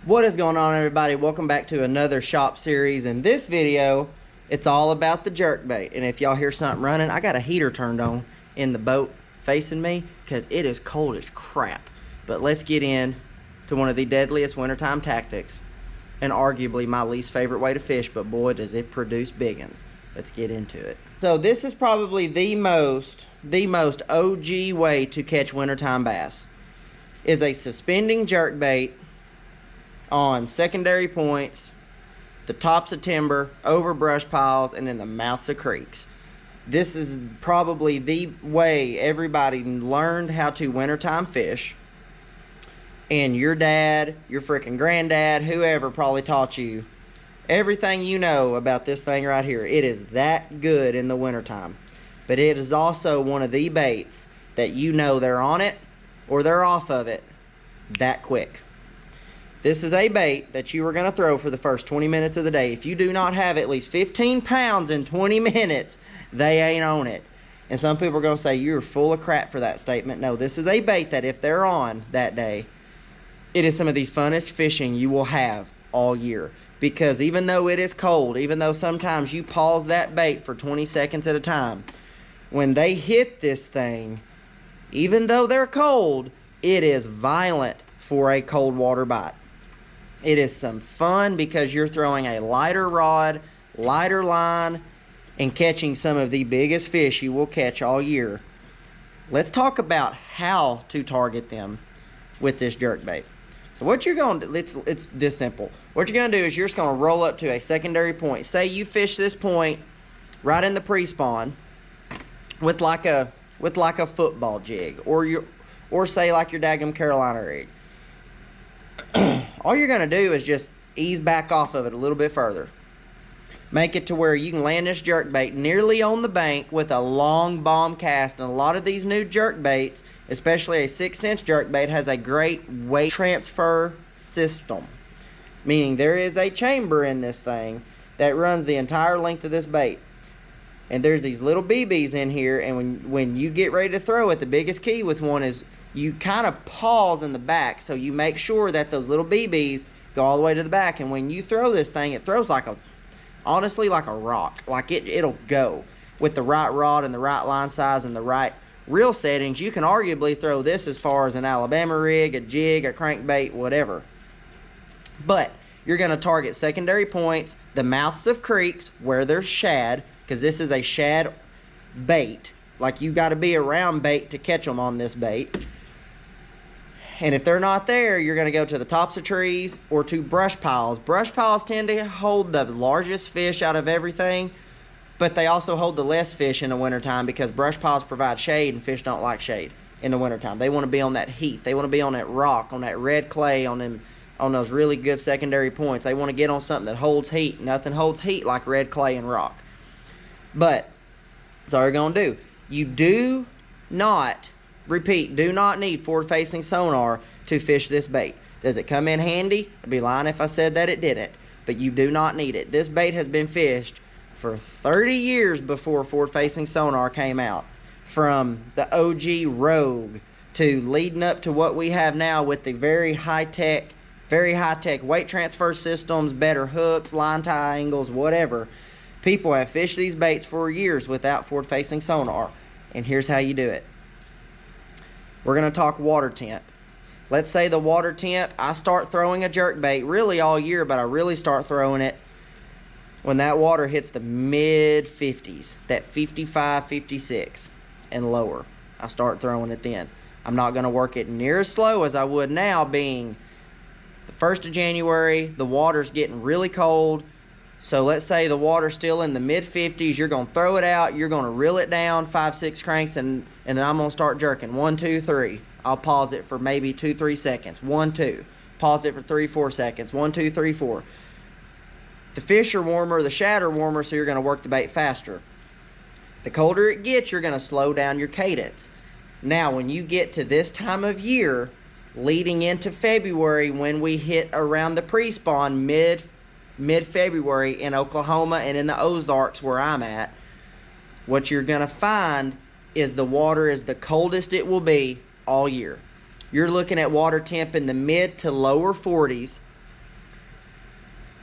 What is going on, everybody? Welcome back to another shop series. In this video, it's all about the jerkbait. And if y'all hear something running, I got a heater turned on in the boat facing me because it is cold as crap. But let's get in to one of the deadliest wintertime tactics and arguably my least favorite way to fish, but boy does it produce biggins. Let's get into it. So this is probably the most OG way to catch wintertime bass, is a suspending jerkbait on secondary points, the tops of timber, over brush piles, and in the mouths of creeks. This is probably the way everybody learned how to wintertime fish. And your dad, your freaking granddad, whoever probably taught you everything you know about this thing right here. It is that good in the wintertime. But it is also one of the baits that you know they're on it or they're off of it that quick. This is a bait that you are going to throw for the first 20 minutes of the day. If you do not have at least 15 pounds in 20 minutes, they ain't on it. And some people are going to say, you're full of crap for that statement. No, this is a bait that if they're on that day, it is some of the funnest fishing you will have all year. Because even though it is cold, even though sometimes you pause that bait for 20 seconds at a time, when they hit this thing, even though they're cold, it is violent for a cold water bite. It is some fun because you're throwing a lighter rod, lighter line, and catching some of the biggest fish you will catch all year. Let's talk about how to target them with this jerkbait. So what you're going to do, it's this simple. What you're going to do is you're just going to roll up to a secondary point. Say you fish this point right in the pre-spawn with like a football jig, or say like your daggum Carolina rig. All you're going to do is just ease back off of it a little bit further. Make it to where you can land this jerkbait nearly on the bank with a long bomb cast. And a lot of these new jerkbaits, especially a 6-inch jerkbait, has a great weight transfer system. Meaning there is a chamber in this thing that runs the entire length of this bait. And there's these little BBs in here, and when you get ready to throw it, the biggest key with one is you kind of pause in the back, so you make sure that those little BBs go all the way to the back. And when you throw this thing, it throws honestly like a rock. Like it'll go with the right rod and the right line size and the right reel settings. You can arguably throw this as far as an Alabama rig, a jig, a crankbait, whatever. But you're going to target secondary points, the mouths of creeks where there's shad, because this is a shad bait. Like, you got to be around bait to catch them on this bait. And if they're not there, you're going to go to the tops of trees or to brush piles. Brush piles tend to hold the largest fish out of everything, but they also hold the less fish in the wintertime because brush piles provide shade, and fish don't like shade in the wintertime. They want to be on that heat. They want to be on that rock, on that red clay, on those really good secondary points. They want to get on something that holds heat. Nothing holds heat like red clay and rock. But that's all you're going to do. You do not, repeat, do not need forward-facing sonar to fish this bait. Does it come in handy? I'd be lying if I said that it didn't. But you do not need it. This bait has been fished for 30 years before forward-facing sonar came out. From the OG Rogue to leading up to what we have now with the very high-tech weight transfer systems, better hooks, line tie angles, whatever. People have fished these baits for years without forward-facing sonar. And here's how you do it. We're going to talk water temp. Let's say the water temp, I start throwing a jerkbait really all year, but I really start throwing it when that water hits the mid-50s, that 55, 56 and lower. I start throwing it then. I'm not going to work it near as slow as I would now, being the 1st of January, the water's getting really cold. So let's say the water's still in the mid-50s. You're going to throw it out. You're going to reel it down 5, 6 cranks, and then I'm going to start jerking. 1, 2, 3. I'll pause it for maybe 2, 3 seconds. 1, 2. Pause it for 3, 4 seconds. 1, 2, 3, 4. The fish are warmer. The shad are warmer, so you're going to work the bait faster. The colder it gets, you're going to slow down your cadence. Now, when you get to this time of year, leading into February, when we hit around the pre-spawn mid-February in Oklahoma and in the Ozarks where I'm at, what you're going to find is the water is the coldest it will be all year. You're looking at water temp in the mid to lower 40s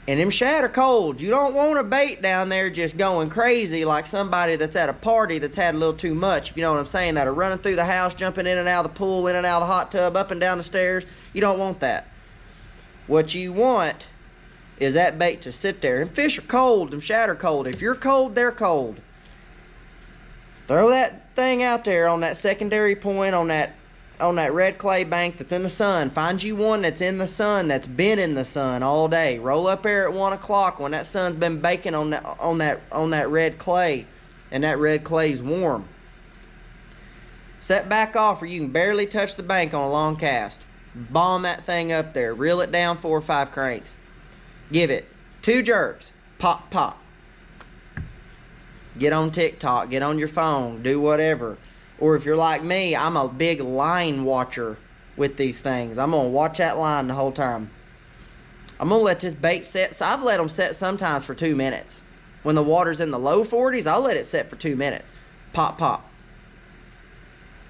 And them shad are cold. You don't want a bait down there just going crazy like somebody that's at a party that's had a little too much. You know what I'm saying? That are running through the house, jumping in and out of the pool, in and out of the hot tub, up and down the stairs. You don't want that. What you want is that bait to sit there. And fish are cold. Them shad are cold. If you're cold, they're cold. Throw that thing out there on that secondary point, on that red clay bank that's in the sun. Find you one that's in the sun, that's been in the sun all day. Roll up there at 1 o'clock when that sun's been baking on that red clay, and that red clay's warm. Set back off where you can barely touch the bank on a long cast. Bomb that thing up there. Reel it down 4 or 5 cranks. Give it 2 jerks. Pop, pop. Get on TikTok. Get on your phone. Do whatever. Or if you're like me, I'm a big line watcher with these things. I'm going to watch that line the whole time. I'm going to let this bait set. So I've let them set sometimes for 2 minutes. When the water's in the low 40s, I'll let it set for 2 minutes. Pop, pop.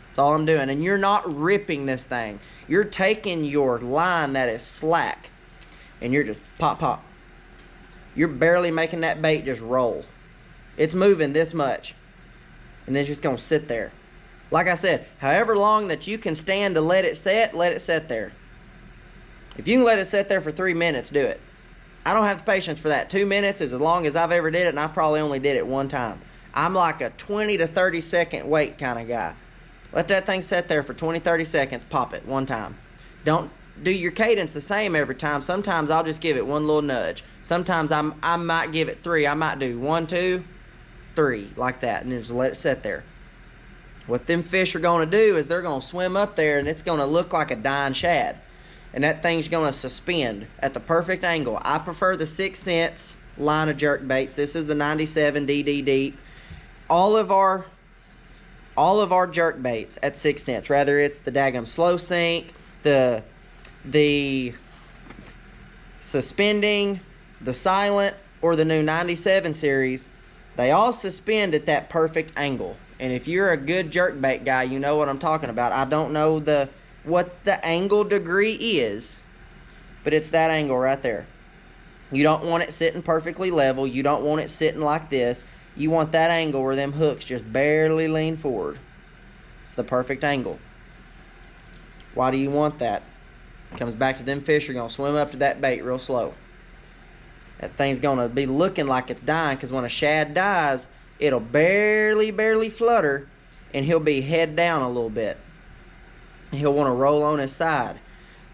That's all I'm doing. And you're not ripping this thing. You're taking your line that is slack, and you're just pop, pop. You're barely making that bait just roll. It's moving this much. And then it's just going to sit there. Like I said, however long that you can stand to let it set there. If you can let it sit there for 3 minutes, do it. I don't have the patience for that. 2 minutes is as long as I've ever did it, and I probably only did it 1 time. I'm like a 20 to 30 second wait kind of guy. Let that thing sit there for 20, 30 seconds, pop it 1 time. Don't do your cadence the same every time. Sometimes I'll just give it 1 little nudge. Sometimes I might give it 3. I might do 1, 2, 3, like that, and then just let it sit there. What them fish are going to do is they're going to swim up there, and it's going to look like a dying shad. And that thing's going to suspend at the perfect angle. I prefer the 6 cents line of jerk baits. This is the 97 DD Deep. All of our jerk baits at 6 cents. Rather it's the daggum slow sink, the suspending, the silent, or the new 97 series. They all suspend at that perfect angle. And if you're a good jerkbait guy, you know what I'm talking about. I don't know what the angle degree is, but it's that angle right there. You don't want it sitting perfectly level. You don't want it sitting like this. You want that angle where them hooks just barely lean forward. It's the perfect angle. Why do you want that? It comes back to them fish are going to swim up to that bait real slow. That thing's going to be looking like it's dying, because when a shad dies, it'll barely flutter, and he'll be head down a little bit. He'll want to roll on his side.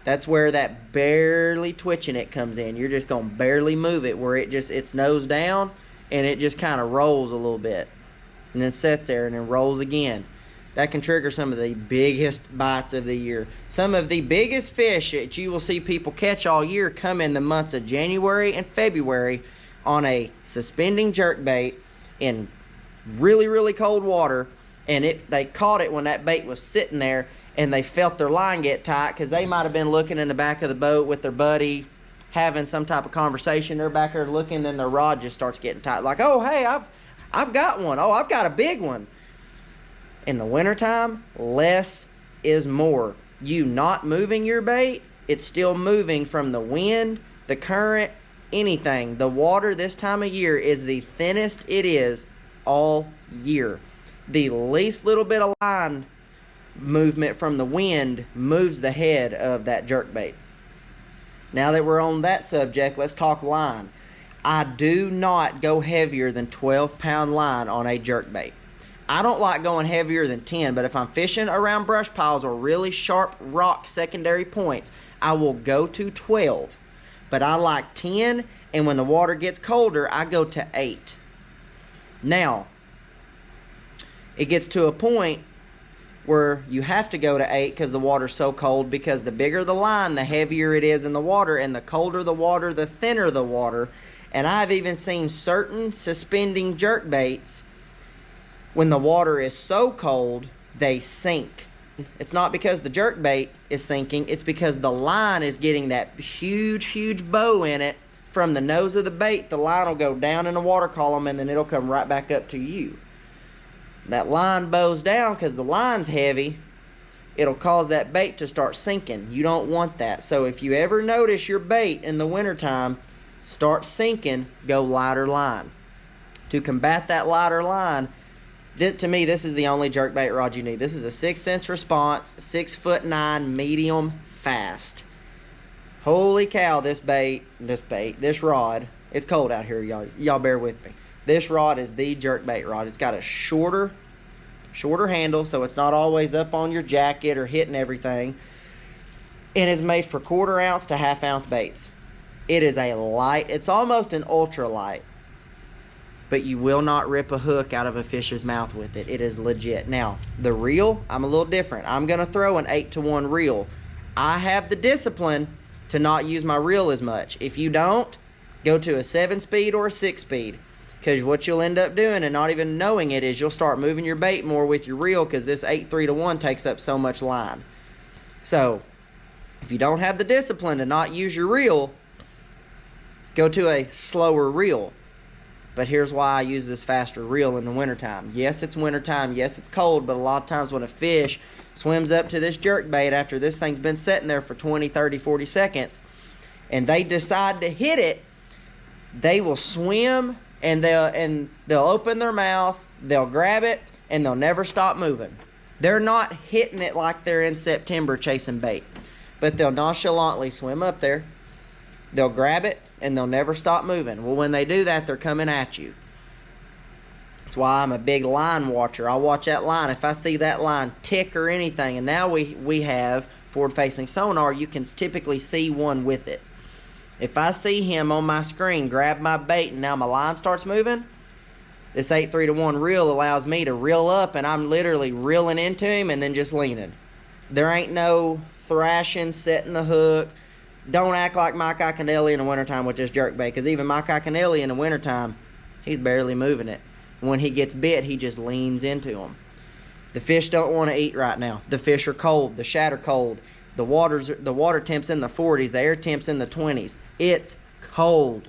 That's where that barely twitching it comes in. You're just going to barely move it where it's nose down, and it just kind of rolls a little bit. And then sits there and then rolls again. That can trigger some of the biggest bites of the year. Some of the biggest fish that you will see people catch all year come in the months of January and February on a suspending jerkbait in really cold water, and they caught it when that bait was sitting there, and they felt their line get tight because they might have been looking in the back of the boat with their buddy having some type of conversation. They're back there looking, and their rod just starts getting tight, like, oh hey, I've got one. Oh, I've got a big one. In the wintertime, less is more. You not moving your bait, it's still moving from the wind, the current, anything. The water this time of year is the thinnest it is all year. The least little bit of line movement from the wind moves the head of that jerkbait. Now that we're on that subject, let's talk line. I do not go heavier than 12-pound line on a jerkbait. I don't like going heavier than 10, but if I'm fishing around brush piles or really sharp rock secondary points, I will go to 12. But I like 10, and when the water gets colder, I go to 8. Now, it gets to a point where you have to go to 8 because the water's so cold, because the bigger the line, the heavier it is in the water, and the colder the water, the thinner the water. And I've even seen certain suspending jerkbaits, when the water is so cold, they sink. It's not because the jerkbait is sinking, it's because the line is getting that huge bow in it. From the nose of the bait, the line will go down in the water column, and then it'll come right back up to you. That line bows down because the line's heavy. It'll cause that bait to start sinking. You don't want that. So if you ever notice your bait in the wintertime start sinking, go lighter line. To combat that lighter line, to me, this is the only jerkbait rod you need. This is a 6 Sense Response, 6'9", medium, fast. Holy cow, this rod, it's cold out here, y'all. Y'all bear with me. This rod is the jerkbait rod. It's got a shorter handle, so it's not always up on your jacket or hitting everything. And it's made for 1/4 ounce to 1/2 ounce baits. It is a light, it's almost an ultra light, but you will not rip a hook out of a fish's mouth with it. It is legit. Now, the reel, I'm a little different. I'm gonna throw an 8-to-1 reel. I have the discipline to not use my reel as much. If you don't, go to a 7-speed or a 6-speed. Because what you'll end up doing and not even knowing it is you'll start moving your bait more with your reel because this 8-3-to-1 takes up so much line. So, if you don't have the discipline to not use your reel, go to a slower reel. But here's why I use this faster reel in the wintertime. Yes, it's wintertime. Yes, it's cold. But a lot of times when a fish swims up to this jerkbait after this thing's been sitting there for 20, 30, 40 seconds, and they decide to hit it, they will swim and they'll open their mouth, they'll grab it, and they'll never stop moving. They're not hitting it like they're in September chasing bait. But they'll nonchalantly swim up there, they'll grab it, and they'll never stop moving. Well, when they do that, they're coming at you. That's why I'm a big line watcher. I'll watch that line. If I see that line tick or anything, and now we have forward-facing sonar, you can typically see one with it. If I see him on my screen grab my bait and now my line starts moving, this 8-3-to-1 reel allows me to reel up, and I'm literally reeling into him and then just leaning. There ain't no thrashing, setting the hook. Don't act like Mike Iaconelli in the wintertime with this jerkbait, because even Mike Iaconelli in the wintertime, he's barely moving it. When he gets bit, he just leans into him. The fish don't want to eat right now. The fish are cold. The shad are cold. The water temp's in the 40s. The air temp's in the 20s. It's cold.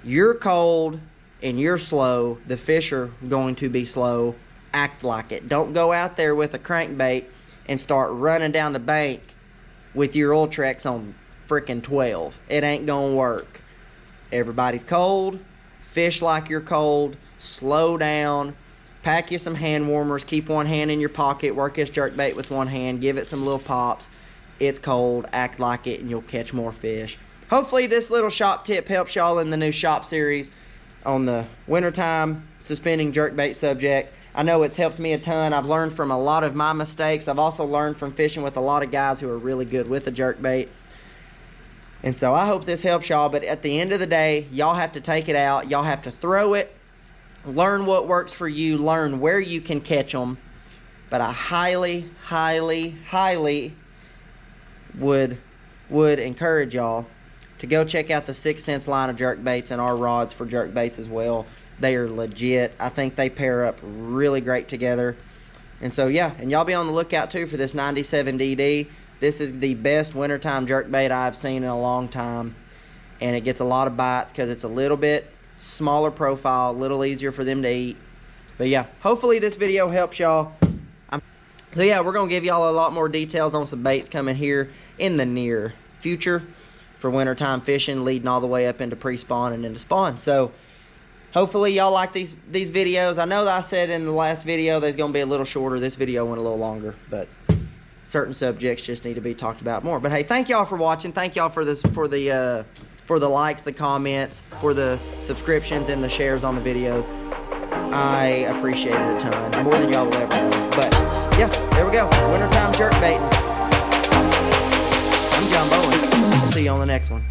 You're cold and you're slow. The fish are going to be slow. Act like it. Don't go out there with a crankbait and start running down the bank with your Ultrex on freaking 12. It ain't gonna work. Everybody's cold. Fish like you're cold. Slow down. Pack you some hand warmers. Keep one hand in your pocket. Work this jerkbait with one hand. Give it some little pops. It's cold. Act like it and you'll catch more fish. Hopefully this little shop tip helps y'all in the new shop series on the wintertime suspending jerkbait subject. I know it's helped me a ton. I've learned from a lot of my mistakes. I've also learned from fishing with a lot of guys who are really good with the jerkbait. And so I hope this helps y'all. But at the end of the day, y'all have to take it out. Y'all have to throw it. Learn what works for you. Learn where you can catch them. But I highly, highly, highly would encourage y'all to go check out the 6 Sense line of jerkbaits and our rods for jerkbaits as well. They are legit. I think they pair up really great together. And so, yeah, and y'all be on the lookout, too, for this 97DD. This is the best wintertime jerkbait I've seen in a long time. And it gets a lot of bites because it's a little bit smaller profile, a little easier for them to eat. But, yeah, hopefully this video helps y'all. So, yeah, we're going to give y'all a lot more details on some baits coming here in the near future for wintertime fishing, leading all the way up into pre-spawn and into spawn. So, hopefully y'all like these videos. I know that I said in the last video there's going to be a little shorter. This video went a little longer, but certain subjects just need to be talked about more. But hey, thank y'all for watching. Thank y'all for this, for the likes, the comments, for the subscriptions and the shares on the videos. I appreciate it a ton, more than y'all will ever know. But yeah, there we go. Wintertime jerkbaiting. I'm John Bowen. See you on the next one.